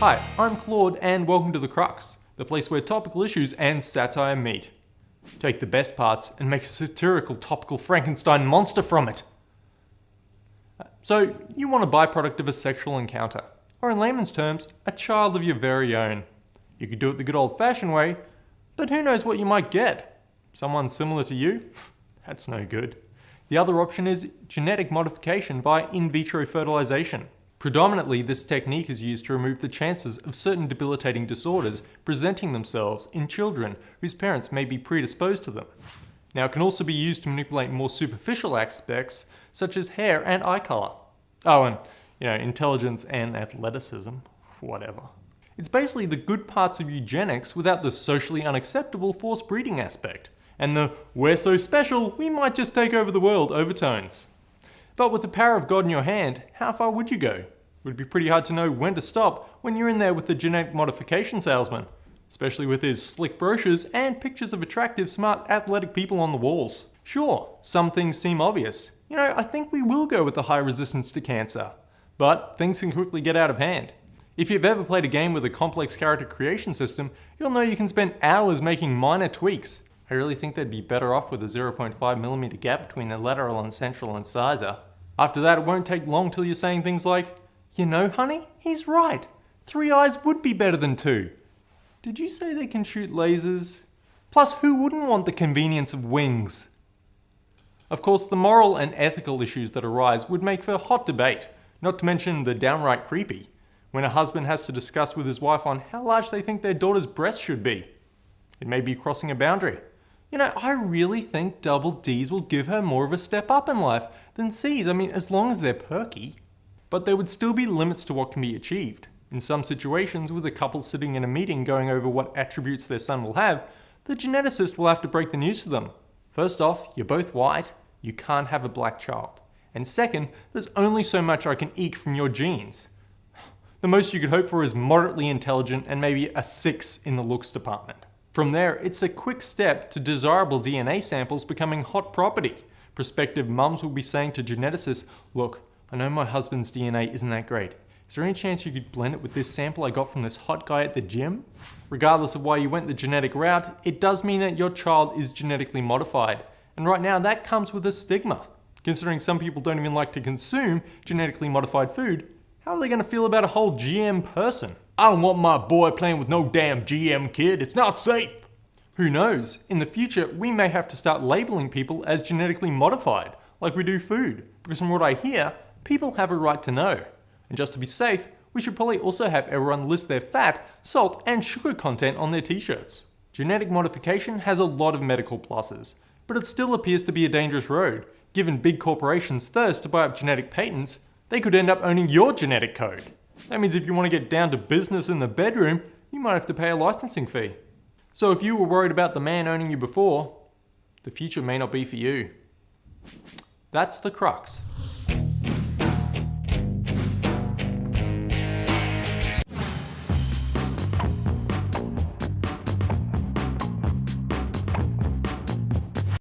Hi, I'm Claude and welcome to the Crux, the place where topical issues and satire meet. Take the best parts and make a satirical topical Frankenstein monster from it. So, you want a byproduct of a sexual encounter, or in layman's terms, a child of your very own. You could do it the good old-fashioned way, but who knows what you might get? Someone similar to you? That's no good. The other option is genetic modification via in vitro fertilization. Predominantly, this technique is used to remove the chances of certain debilitating disorders presenting themselves in children whose parents may be predisposed to them. Now, it can also be used to manipulate more superficial aspects such as hair and eye color. Oh, and, intelligence and athleticism, whatever. It's basically the good parts of eugenics without the socially unacceptable forced breeding aspect, and the "we're so special, we might just take over the world" overtones. But with the power of God in your hand, how far would you go? It would be pretty hard to know when to stop when you're in there with the genetic modification salesman, especially with his slick brochures and pictures of attractive, smart, athletic people on the walls. Sure, some things seem obvious. I think we will go with the high resistance to cancer. But things can quickly get out of hand. If you've ever played a game with a complex character creation system, you'll know you can spend hours making minor tweaks. I really think they'd be better off with a 0.5mm gap between the lateral and central incisor. After that, it won't take long till you're saying things like, honey, he's right. 3 eyes would be better than 2. Did you say they can shoot lasers? Plus, who wouldn't want the convenience of wings? Of course, the moral and ethical issues that arise would make for hot debate, not to mention the downright creepy, when a husband has to discuss with his wife on how large they think their daughter's breasts should be. It may be crossing a boundary. I really think double Ds will give her more of a step up in life than Cs, as long as they're perky. But there would still be limits to what can be achieved. In some situations, with a couple sitting in a meeting going over what attributes their son will have, the geneticist will have to break the news to them. First off, you're both white, you can't have a black child. And second, there's only so much I can eke from your genes. The most you could hope for is moderately intelligent and maybe a 6 in the looks department. From there, it's a quick step to desirable DNA samples becoming hot property. Prospective mums will be saying to geneticists, "Look, I know my husband's DNA isn't that great. Is there any chance you could blend it with this sample I got from this hot guy at the gym?" Regardless of why you went the genetic route, it does mean that your child is genetically modified. And right now, that comes with a stigma. Considering some people don't even like to consume genetically modified food, how are they going to feel about a whole GM person? "I don't want my boy playing with no damn GM kid, it's not safe." Who knows? In the future, we may have to start labeling people as genetically modified, like we do food, because from what I hear, people have a right to know. And just to be safe, we should probably also have everyone list their fat, salt, and sugar content on their t-shirts. Genetic modification has a lot of medical pluses, but it still appears to be a dangerous road. Given big corporations' thirst to buy up genetic patents, they could end up owning your genetic code. That means if you want to get down to business in the bedroom, you might have to pay a licensing fee. So if you were worried about the man owning you before, the future may not be for you. That's the Crux.